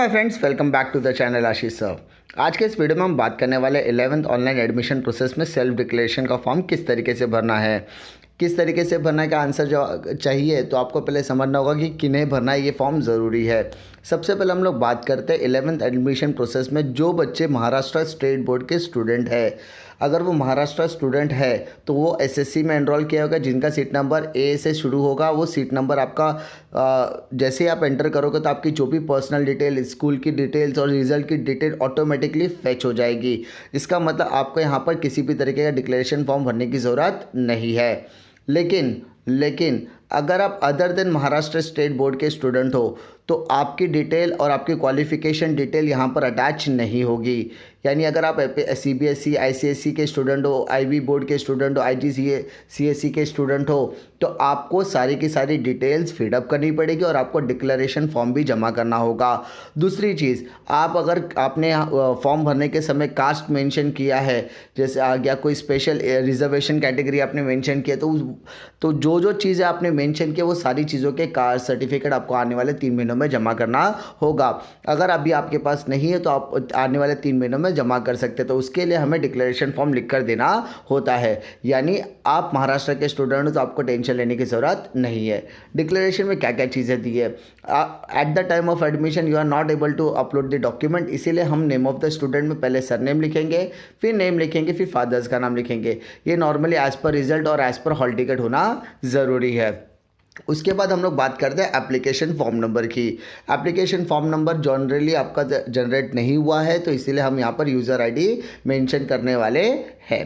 My friends, welcome back to the channel Ashish sir. आज के इस वीडियो में हम बात करने वाले 11th ऑनलाइन एडमिशन प्रोसेस में सेल्फ डिक्लेरेशन का फॉर्म किस तरीके से भरना है। किस तरीके से भरना है का आंसर जो चाहिए तो आपको पहले समझना होगा कि किन्हें भरना है, ये फॉर्म ज़रूरी है। सबसे पहले हम लोग बात करते हैं 11th एडमिशन प्रोसेस में जो बच्चे महाराष्ट्र स्टेट बोर्ड के स्टूडेंट है। अगर वो महाराष्ट्र स्टूडेंट है तो वो एसएससी में एनरोल किया होगा, जिनका सीट नंबर ए से शुरू होगा। वो सीट नंबर आपका जैसे ही आप एंटर करोगे तो आपकी जो भी पर्सनल डिटेल, स्कूल की डिटेल्स और रिजल्ट की डिटेल ऑटोमेटिकली फैच हो जाएगी। इसका मतलब आपको यहाँ पर किसी भी तरीके का डिक्लेरेशन फॉर्म भरने की ज़रूरत नहीं है। लेकिन अगर आप other than Maharashtra state board के स्टूडेंट हो तो आपकी डिटेल और आपकी क्वालिफ़िकेशन डिटेल यहाँ पर अटैच नहीं होगी। यानी अगर आप सीबीएसई, आईसीएसई के स्टूडेंट हो, आईबी बोर्ड के स्टूडेंट हो, आईजीसीएसई के स्टूडेंट हो तो आपको सारी की सारी डिटेल्स फिलअप करनी पड़ेगी और आपको डिक्लेरेशन फॉर्म भी जमा करना होगा। दूसरी चीज़, आप अगर आपने फॉर्म भरने के समय कास्ट मेंशन किया है, जैसे आ गया कोई स्पेशल रिजर्वेशन कैटेगरी आपने मेंशन किया, तो जो चीज़ें आपने मेंशन किया वो सारी चीज़ों के कास्ट सर्टिफिकेट आपको आने वाले 3 महीनों में जमा करना होगा। अगर अभी आपके पास नहीं है तो आप आने वाले 3 महीनों में जमा कर सकते हैं। तो उसके लिए हमें डिक्लेरेशन फॉर्म लिख कर देना होता है। यानी आप महाराष्ट्र के स्टूडेंट हो तो आपको टेंशन लेने की ज़रूरत नहीं है। डिक्लेरेशन में क्या क्या चीज़ें दी है। At the time of admission you are not able to upload the document, इसीलिए हम नेम ऑफ द स्टूडेंट में पहले सरनेम लिखेंगे, फिर नेम लिखेंगे, फिर फादर्स का नाम लिखेंगे। ये नॉर्मली एज़ पर रिजल्ट और एज़ पर हॉल टिकट होना ज़रूरी है। उसके बाद हम लोग बात करते हैं एप्लीकेशन फॉर्म नंबर की। एप्लीकेशन फॉर्म नंबर जनरली आपका जनरेट नहीं हुआ है तो इसीलिए हम यहाँ पर यूज़र आईडी मेंशन करने वाले हैं।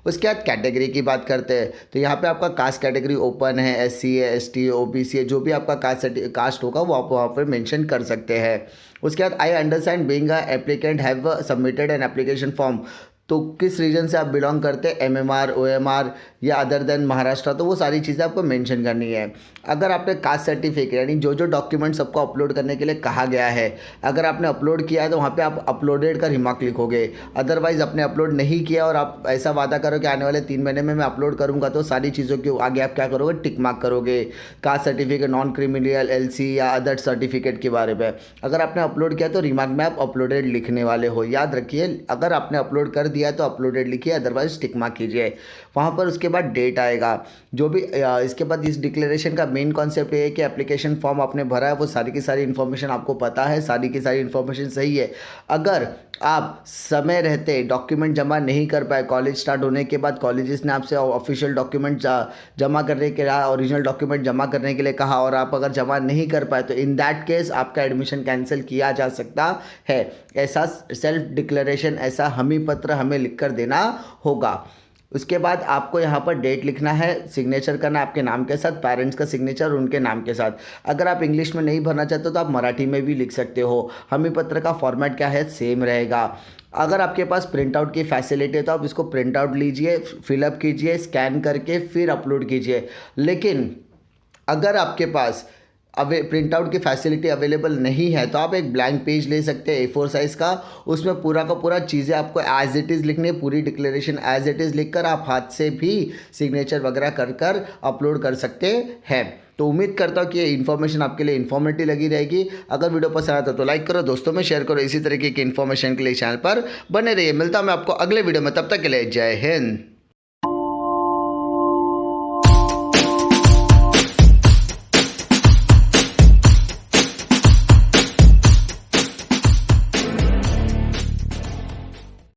उसके बाद कैटेगरी की बात करते हैं तो यहाँ पे आपका कास्ट कैटेगरी ओपन है, एससी है, एसटी है, ओबीसी है, जो भी आपका कास्ट होगा वो आप वहाँ पर मेंशन कर सकते हैं। उसके बाद I understand being a applicant have submitted an application form, तो किस रीजन से आप बिलोंग करते हैं, एमएमआर, ओएमआर या अदर देन महाराष्ट्र, तो वो सारी चीज़ें आपको मेंशन करनी है। अगर आपने कास्ट सर्टिफिकेट यानी जो डॉक्यूमेंट्स सबको अपलोड करने के लिए कहा गया है, अगर आपने अपलोड किया है तो वहाँ पे आप अपलोडेड का रिमार्क लिखोगे। अदरवाइज़ आपने अपलोड नहीं किया और आप ऐसा वादा करो कि आने वाले 3 महीने में मैं अपलोड करूँगा, तो सारी चीज़ों के आगे आप क्या करोगे, टिक मार्क करोगे। Caste certificate, non criminal, LC या अदर सर्टिफिकेट के बारे में अगर आपने अपलोड किया तो रिमार्क में आप अपलोडेड लिखने वाले हो। याद रखिए, अगर आपने अपलोड कर दिया तो अपलोडेड लिखिए, अदरवाइज टिक मार्क कीजिए वहाँ पर। उसके बाद डेट आएगा जो भी। इसके बाद इस डिक्लेरेशन का मेन कॉन्सेप्ट ये है कि एप्लीकेशन फॉर्म आपने भरा है वो सारी की सारी इन्फॉर्मेशन आपको पता है, सारी की सारी इन्फॉर्मेशन सही है। अगर आप समय रहते डॉक्यूमेंट जमा नहीं कर पाए, कॉलेज स्टार्ट होने के बाद कॉलेजेस ने आपसे ऑफिशियल डॉक्यूमेंट जमा करने के लिए, ओरिजिनल डॉक्यूमेंट जमा करने के लिए कहा और आप अगर जमा नहीं कर पाए तो इन दैट केस आपका एडमिशन कैंसिल किया जा सकता है। ऐसा सेल्फ डिक्लेरेशन, ऐसा हमी पत्र हमें लिख कर देना होगा। उसके बाद आपको यहाँ पर डेट लिखना है, सिग्नेचर करना है आपके नाम के साथ, पेरेंट्स का सिग्नेचर उनके नाम के साथ। अगर आप इंग्लिश में नहीं भरना चाहते तो आप मराठी में भी लिख सकते हो। हमी पत्र का फॉर्मेट क्या है, सेम रहेगा। अगर आपके पास प्रिंट आउट की फैसिलिटी है तो आप इसको प्रिंट आउट लीजिए, फिलअप कीजिए, स्कैन करके फिर अपलोड कीजिए। लेकिन अगर आपके पास प्रिंट आउट की फैसिलिटी अवेलेबल नहीं है तो आप एक ब्लैंक पेज ले सकते हैं A4 साइज़ का। उसमें पूरा का पूरा चीज़ें आपको एज इट इज़ लिखनी है, पूरी डिक्लेरेशन एज इट इज़ लिखकर आप हाथ से भी सिग्नेचर वगैरह कर अपलोड कर सकते हैं। तो उम्मीद करता हूँ कि ये इन्फॉर्मेशन आपके लिए इन्फॉर्मेटिव लगी रहेगी। अगर वीडियो पसंद आता तो लाइक करो, दोस्तों में शेयर करो। इसी तरीके की इन्फॉर्मेशन के लिए चैनल पर बने रहिए। मिलता हूँ मैं आपको अगले वीडियो में, तब तक के लिए जय हिंद।